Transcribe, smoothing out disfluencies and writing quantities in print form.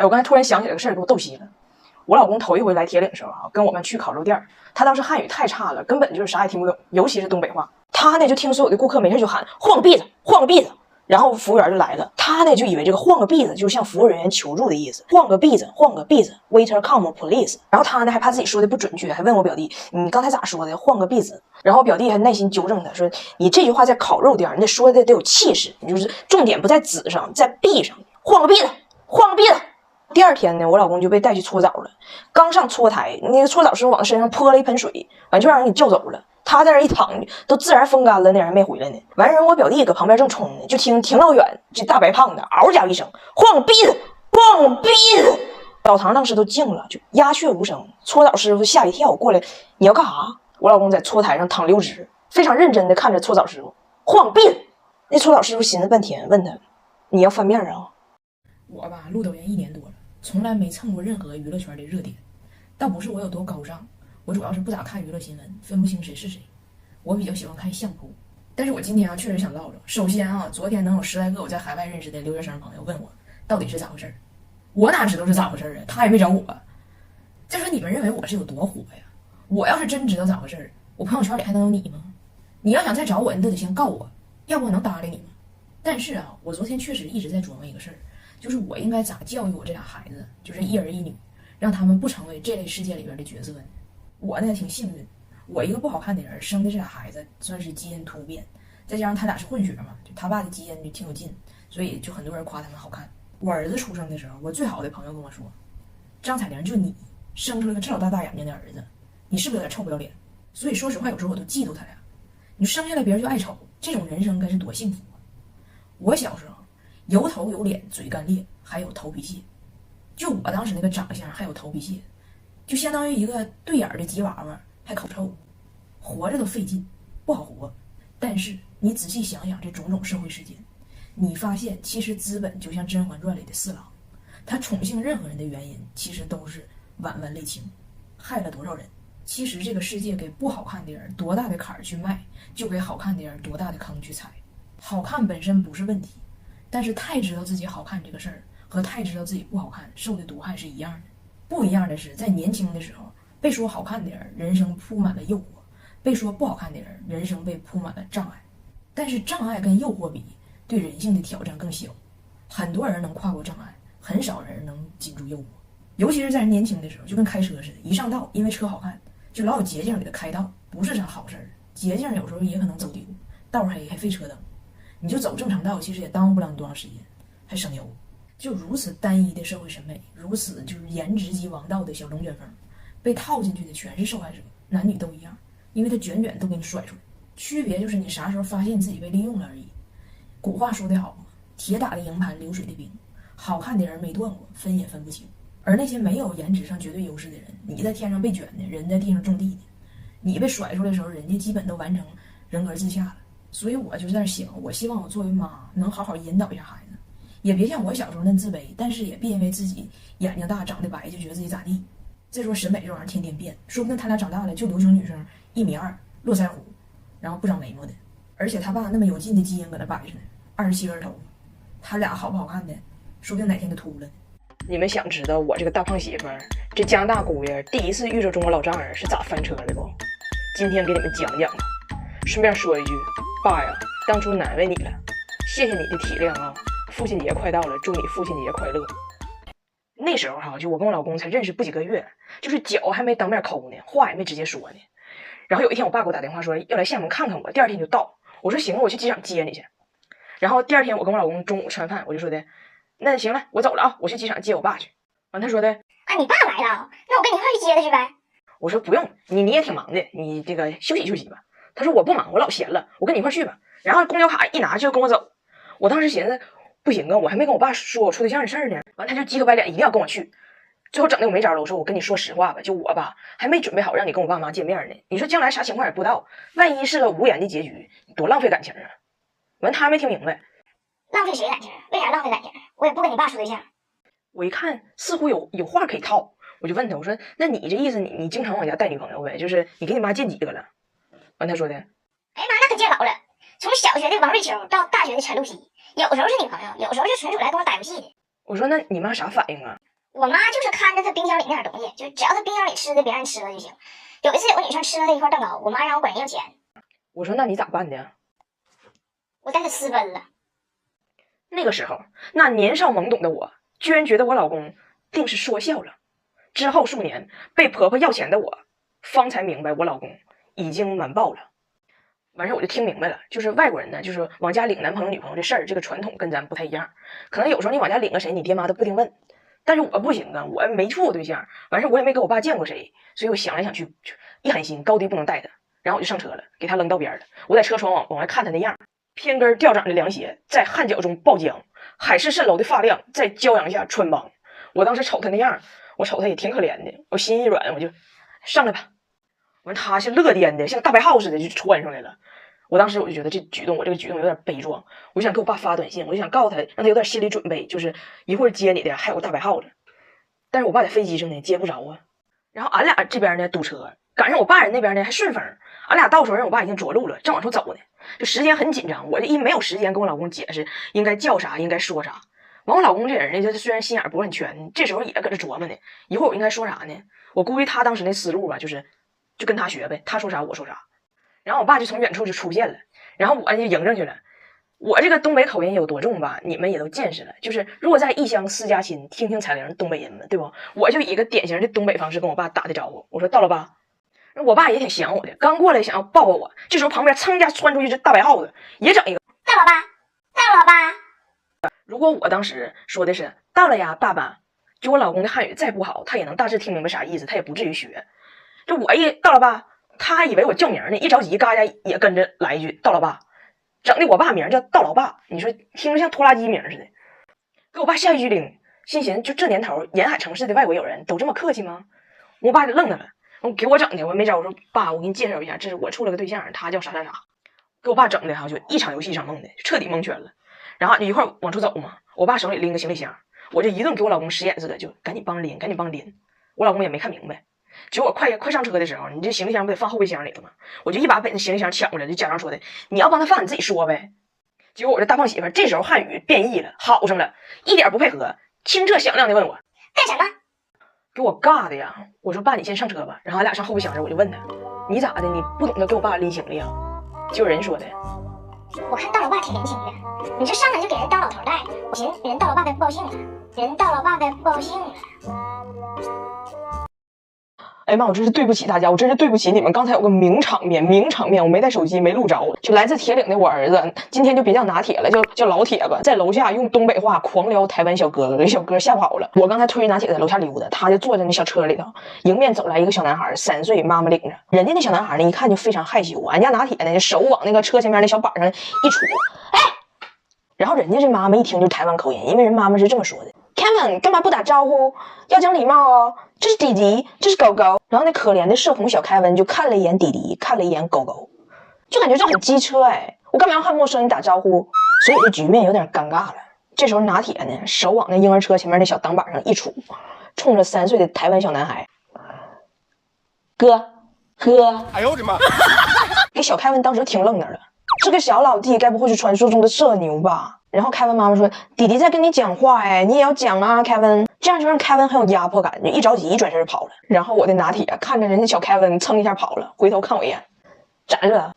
哎，我刚才突然想起来个事儿，给我逗稀了。我老公头一回来铁岭的时候跟我们去烤肉店，他当时汉语太差了，根本就是啥也听不懂，尤其是东北话。他呢就听所有的顾客没事就喊换个篦子，换个篦子，然后服务员就来了，他呢就以为这个换个篦子就是向服务人员求助的意思，换个篦子，换个篦子 ，waiter come please。然后他呢还怕自己说的不准确，还问我表弟你刚才咋说的？换个篦子。然后表弟还耐心纠正他说你这句话在烤肉店，你得说的得有气势，你就是重点不在子上，在篦上，换个篦子，换个篦子。第二天呢，我老公就被带去搓澡了。刚上搓台，那个搓澡师傅往他身上泼了一盆水，完就让人给叫走了。他在那一躺着，都自然风干了，那人没回来呢。完人我表弟搁旁边正冲呢，就听挺老远，这大白胖子嗷家伙一声，换个篦子，换个篦子。澡堂当时都静了，就鸦雀无声。搓澡师傅吓一跳，过来你要干啥？我老公在搓台上躺溜直，非常认真的看着搓澡师傅，换个篦子。那搓澡师傅寻思半天，问他你要翻面啊？我吧，录抖音1年多了，从来没蹭过任何娱乐圈的热点。倒不是我有多高尚，我主要是不咋看娱乐新闻，分不清谁是谁。我比较喜欢看相扑。但是我今天确实想唠唠。首先昨天能有10来个我在海外认识的留学生朋友问我到底是咋回事，我哪知道是咋回事啊？他也没找我。再说你们认为我是有多火呀？我要是真知道咋回事，我朋友圈里还能有你吗？你要想再找我，你都得先告我，要不我能搭理你吗？但是我昨天确实一直在琢磨一个事儿，就是我应该咋教育我这俩孩子，就是一儿一女，让他们不成为这类事件里边的角色呢？我呢挺幸运，我一个不好看的人生的这俩孩子算是基因突变，再加上他俩是混血嘛，就他爸的基因就挺有劲，所以就很多人夸他们好看。我儿子出生的时候，我最好的朋友跟我说，张彩玲就你生出了个这老大眼睛的儿子，你是不是有点臭不要脸？所以说实话，有时候我都嫉妒他呀。你生下来别人就爱瞅，这种人生该是多幸福啊！我小时候有头有脸，嘴干裂，还有头皮屑。就我当时那个长相还有头皮屑，就相当于一个对眼的吉娃娃，还口臭，活着都费劲，不好活。但是你仔细想想这种种社会事件，你发现其实资本就像《甄嬛传》里的4郎，他宠幸任何人的原因其实都是婉婉泪情，害了多少人。其实这个世界给不好看的人多大的坎儿去迈，就给好看的人多大的坑去踩。好看本身不是问题，但是太知道自己好看这个事儿和太知道自己不好看受的毒害是一样的。不一样的是，在年轻的时候，被说好看的人人生铺满了诱惑，被说不好看的人人生被铺满了障碍。但是障碍跟诱惑比，对人性的挑战更小。很多人能跨过障碍，很少人能禁住诱惑。尤其是在人年轻的时候，就跟开车似的，一上道因为车好看，就老有捷径给他开道，不是啥好事儿。捷径有时候也可能走丢，道黑还费车灯，你就走正常道，其实也耽误不了你多长时间，还省油。就如此单一的社会审美，如此就是颜值即王道的小龙卷风，被套进去的全是受害者，男女都一样，因为他卷都给你甩出来。区别就是你啥时候发现自己被利用了而已。古话说得好嘛，铁打的营盘流水的兵，好看的人没断过，分也分不清。而那些没有颜值上绝对优势的人，你在天上被卷的，人在地上种地的，你被甩出来的时候，人家基本都完成人格自洽了。所以我就在那想，我希望我作为妈能好好引导一下孩子，也别像我小时候那自卑，但是也别因为自己眼睛大长得白就觉得自己咋地。再说审美这玩意儿天天变，说不定他俩长大了就流行女生1.2米，络腮胡，然后不长眉毛的。而且他爸那么有劲的基因搁那摆着呢，27根头，他俩好不好看的，说不定哪天就秃了。你们想知道我这个大胖媳妇儿，这江大姑爷第一次遇着中国老丈人是咋翻车的不？今天给你们讲讲吧。顺便说一句，爸呀，当初难为你了，谢谢你的体谅啊！父亲节快到了，祝你父亲节快乐。那时候就我跟我老公才认识不几个月，就是脚还没当面抠呢，话也没直接说呢。然后有一天我爸给我打电话说要来厦门看看我，第二天就到。我说行，我去机场接你去。然后第二天我跟我老公中午吃完饭，我就说的那行了，我走了我去机场接我爸去。完他说的你爸来了，那我跟你一块去接他去呗。我说不用，你也挺忙的，你这个休息休息吧。他说我不忙，我老闲了，我跟你一块去吧。然后公交卡一拿就跟我走。我当时寻思不行啊，我还没跟我爸说我处对象的事儿呢。完他就急头白脸一定要跟我去。最后整的我没招了，我说我跟你说实话吧，就我吧还没准备好让你跟我爸妈见面呢。你说将来啥情况也不知道，万一是个无言的结局，多浪费感情啊。完他没听明白，浪费谁感情？为啥浪费感情？我也不跟你爸说对象。我一看似乎有话可以套，我就问他，我说那你这意思你经常往家带女朋友呗，就是你给你妈见几个了？完他说的哎呀妈，那可见老了，从小学的王瑞秋到大学的陈露西，有时候是女朋友，有时候就纯属来跟我打游戏的。我说那你妈啥反应啊？我妈就是看着她冰箱里那点东西，就只要她冰箱里吃的别让人吃了就行。有一次有个女生吃了她一块蛋糕，我妈让我管人要钱，我说那你咋办的呀？我带她私奔了。那个时候，那年少懵懂的我，居然觉得我老公定是说笑了。之后数年，被婆婆要钱的我，方才明白我老公已经瞒报了。完事我就听明白了，就是外国人呢，就是往家领男朋友女朋友这事儿，这个传统跟咱不太一样。可能有时候你往家领个谁，你爹妈都不一定问。但是我不行啊，我没处过对象，完事我也没跟我爸见过谁，所以我想来想去，一狠心高低不能带他，然后我就上车了，给他扔道边了。我在车窗往外看他那样，偏跟吊掌的凉鞋在汗脚中爆浆，海市蜃楼的发量在骄阳下穿帮。我当时瞅他那样，我瞅他也挺可怜的，我心一软，我就上来吧。完他是乐颠的，像大白号似的就窜上来了。我当时我就觉得这个举动有点悲壮，我就想给我爸发短信，我就想告诉他，让他有点心理准备，就是一会儿接你的还有个大白号的。但是我爸在飞机上呢，接不着啊。然后俺俩这边呢堵车，赶上我爸人那边呢还顺风，俺俩到时候人我爸已经着陆了，正往出走呢，就时间很紧张，我就没有时间跟我老公解释应该叫啥，应该说啥。完我老公这人呢，他虽然心眼不是很全，这时候也搁这琢磨呢，一会儿我应该说啥呢？我估计他当时那思路吧，就跟他学呗，他说啥我说啥。然后我爸就从远处就出现了，然后我就迎上去了。我这个东北口音有多重吧，你们也都见识了。就是如果在异乡思家亲，听听彩铃东北人嘛，对不？我就以一个典型的东北方式跟我爸打的招呼，我说到了爸。我爸也挺想我的，刚过来想要抱抱我，这时候旁边噌一下窜出一只大白耗子，也整一个到老爸，到老爸。如果我当时说的是到了呀爸爸，就我老公的汉语再不好，他也能大致听明白啥意思，他也不至于学。就我一到了爸，他还以为我叫名呢，一着急嘎家也跟着来一句到了爸，整的我爸名叫到老爸，你说听着像拖拉机名似的，给我爸吓一激灵，心寻就这年头沿海城市的外国友人都这么客气吗？我爸就愣着了，给我整的我没招，我说爸，我给你介绍一下，这是我处了个对象，他叫啥啥啥，给我爸整的就一场游戏一场梦的，彻底蒙圈了。然后就一块往出走嘛，我爸手里拎个行李箱，我就一顿给我老公使眼色的，就赶紧帮拎，赶紧帮拎。我老公也没看明白，结果快上车的时候，你这行李箱不得放后备箱里头吗？我就一把把那行李箱抢过来，就假装说的你要帮他放，你自己说呗。结果我这大胖媳妇这时候汉语变异了，好上了，一点不配合，清澈响亮的问我干什么？给我尬的呀！我说爸，你先上车吧。然后俺俩上后备箱时，我就问他你咋的？你不懂得给我爸拎行李啊？结果人说的我看大老爸挺年轻的，你这上来就给人当老头带，我寻思人大老爸该不高兴了，人大老爸该不高兴了。哎妈，我真是对不起大家，我真是对不起你们。刚才有个名场面，我没带手机，没录着。就来自铁岭的我儿子，今天就别叫拿铁了，叫老铁吧，在楼下用东北话狂撩台湾小哥哥，给小哥吓跑了。我刚才推着拿铁在楼下溜达，他就坐在那小车里头，迎面走来一个小男孩，3岁，妈妈领着。人家那小男孩呢，一看就非常害羞，俺家拿铁呢，手往那个车前面那小板上一杵，哎，然后人家这妈妈一听就台湾口音，因为人妈妈是这么说的。Kevin， 干嘛不打招呼？要讲礼貌哦。这是弟弟，这是狗狗。然后那可怜的社恐小凯文就看了一眼弟弟，看了一眼狗狗，就感觉这很机车哎！我干嘛要和陌生人打招呼？所以这局面有点尴尬了。这时候拿铁呢，手往那婴儿车前面那小挡板上一杵，冲着3岁的台湾小男孩，哥，哎呦我的妈！给小凯文当时听愣那儿了。这个小老弟该不会是传说中的社牛吧？然后凯文妈妈说：“弟弟在跟你讲话哎，你也要讲啊，凯文。”这样就让凯文很有压迫感，就一着急一转身跑了。然后我的拿铁看着人家小凯文蹭一下跑了，回头看我一眼，咋了？